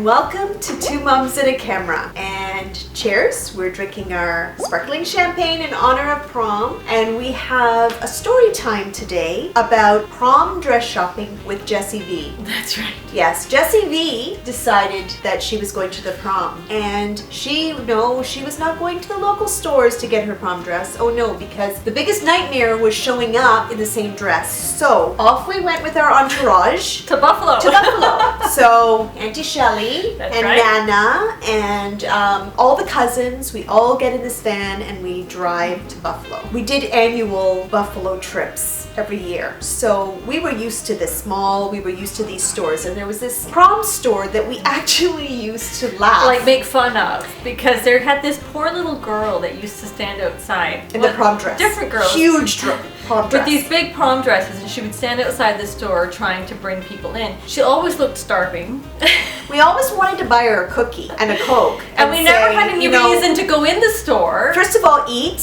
and welcome to Two Mums and a Camera. And cheers, we're drinking our sparkling champagne in honor of prom, and we have a story time today about prom dress shopping with Jessii Vee. That's right. Yes, Jessii Vee decided that she was going to the prom, and she was not going to the local stores to get her prom dress. Oh no, because the biggest nightmare was showing up in the same dress. So off we went with our entourage To Buffalo. So Auntie Shelly That's and right. Nana and all the cousins, we all get in this van and we drive to Buffalo. We did annual Buffalo trips every year. So we were used to this mall, we were used to these stores, and there was this prom store that we actually used to laugh. Like make fun of, because there had this poor little girl that used to stand outside in the prom dress. Different girls. Huge prom dress. With these big prom dresses, and she would stand outside the store trying to bring people in. She always looked starving. We always wanted to buy her a cookie and a Coke. And we never had any reason to go in the store. First of all, eat.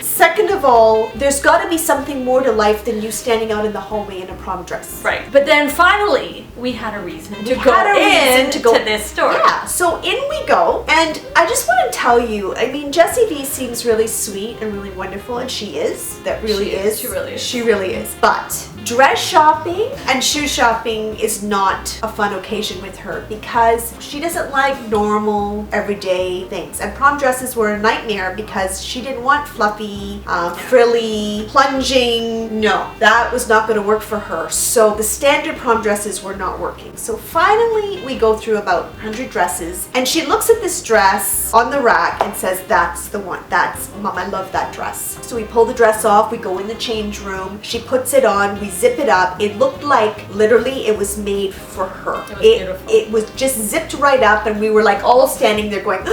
Second of all, there's got to be something more to life than you standing out in the hallway in a prom dress. Right. But then finally, we had a reason to go to this store. Yeah. So in we go. And I just want to tell you, I mean, Jessii Vee seems really sweet and really wonderful, and she is. That really is. She really is. She really is. But dress shopping and shoe shopping is not a fun occasion with her because she doesn't like normal everyday things, and prom dresses were a nightmare because she didn't want fluffy, frilly, plunging. No, that was not going to work for her. So the standard prom dresses were not working. So finally we go through about 100 dresses, and she looks at this dress on the rack and says, that's the one. That's, Mom, I love that dress. So we pull the dress off, we go in the change room, she puts it on, we zip it up. It looked like literally it was made for her. It was beautiful. It was just zipped right up, and we were like all standing there going,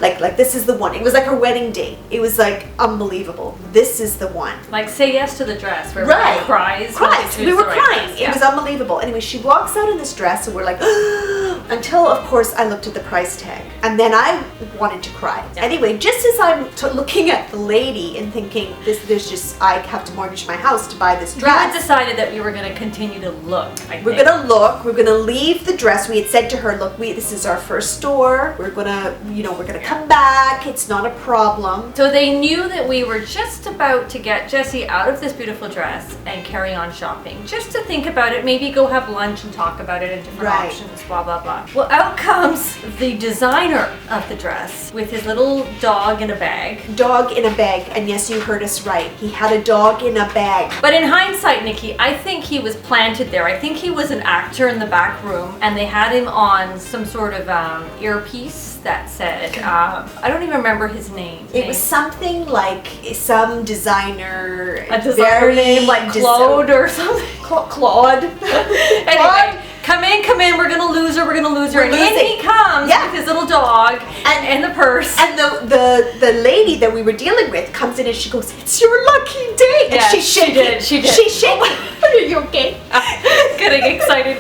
like this is the one. It was like her wedding day. It was like unbelievable. This is the one. Like say yes to the dress, where Right. cries. We were crying. Dress, yeah. It was unbelievable. Anyway, she walks out in this dress, and we're like, until of course I looked at the price tag, and then I wanted to cry. Yeah. Anyway, just as I'm looking at the lady and thinking, there's just, I have to mortgage my house to buy this We dress. had decided that we were going to continue to look. We're gonna look. We're gonna leave the dress. We had said to her, "Look, this is our first store. We're gonna, we're gonna come back. It's not a problem." So they knew that we were just about to get Jessii out of this beautiful dress and carry on shopping. Just to think about it, maybe go have lunch and talk about it and different Right. options, blah, blah, blah. Well, out comes the designer of the dress with his little dog in a bag. Dog in a bag, and yes, you heard us right. He had a dog in a bag. But in hindsight, Nikki, I think he was planted there. I think he was an actor in the back room, and they had him on some sort of earpiece that said, I don't even remember his name. It was something like some designer. A designer name like Claude or something. Claude. Anyway, come in, we're gonna lose her. And in he comes with his little dog and the purse. And the lady that we were dealing with comes in and she goes, "It's your lucky day." And Yeah, she's shaking. she did. She's shaking. Are you okay? Getting excited.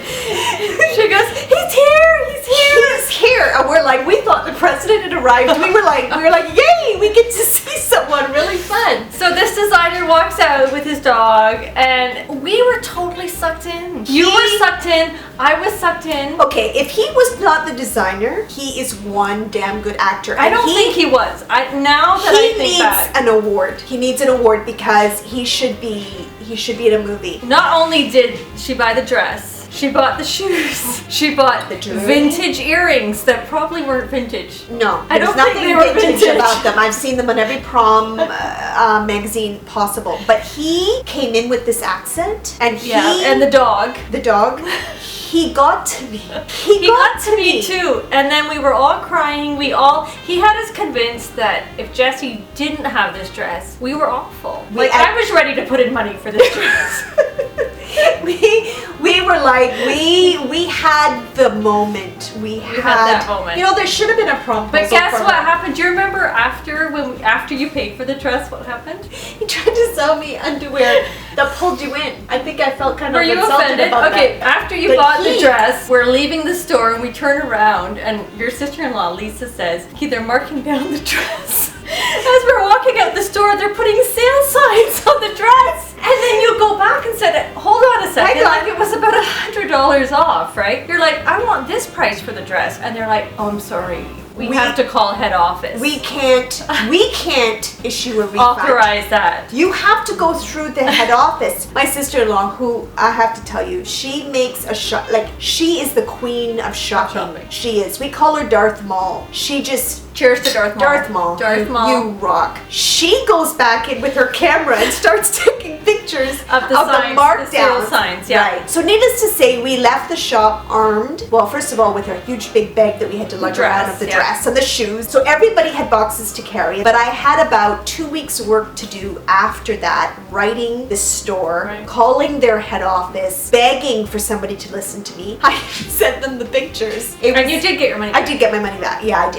She goes, he's here. He's here. And we're like, we thought the president had arrived. We were like, yay, we get to see someone really fun. So this designer walks out with his dog, and we were totally sucked in. You were sucked in. I was sucked in. Okay, if he was not the designer, he is one damn good actor. I don't think he was. Now that I think back, an award. He needs an award because he should be in a movie. not only did she buy the dress, she bought the shoes. She bought The jewelry. vintage earrings that probably weren't vintage. No, I there's don't think nothing they were vintage vintage. about them. I've seen them on every prom magazine possible. But he came in with this accent, and And the dog. the dog, he got to me. He got to me too, and then we were all crying. He had us convinced that if Jessii didn't have this dress, we were awful. I was ready to put in money for this dress. we were like, we had the moment. We had that moment. There should have been a prom. But guess what happened? Do you remember after you paid for the dress, what happened? He tried to sell me underwear that pulled you in. I think I felt kind of Were you insulted offended? about Okay, that. after you bought the dress, we're leaving the store and we turn around and your sister-in-law Lisa says, they're marking down the dress. As we're walking out the store, they're putting sale signs on the dress. And then you go back and said, hold on a second, like it was about $100 off, right? You're like, I want this price for the dress, and they're like, oh, I'm sorry. We have to call head office. We can't issue a refund. Authorize that. You have to go through the head office. My sister-in-law, who I have to tell you, she makes a shop, like she is the queen of shopping. She is. We call her Darth Maul. She just... Cheers to Darth Maul. Darth Maul. Darth Maul. You rock. She goes back in with her camera and starts taking pictures of the markdowns. The sale signs, yeah. Right. So needless to say, we left the shop armed. Well, first of all, with our huge big bag that we had to lug around of the dress and the shoes. So everybody had boxes to carry. But I had about 2 weeks work to do after that, writing the store, calling their head office, begging for somebody to listen to me. I sent them the pictures. And you did get your money back. I did get my money back. Yeah, I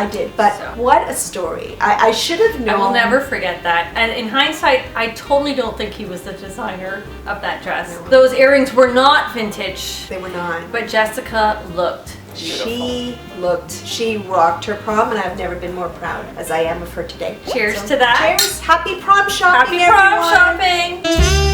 did. But what a story. I should have known. I will never forget that. And in hindsight, I totally don't think he was the designer of that dress. Those earrings were not vintage. They were not. But Jessica looked beautiful. She rocked her prom, and I've never been more proud as I am of her today. Cheers to that. Cheers. Happy prom shopping, Happy prom shopping.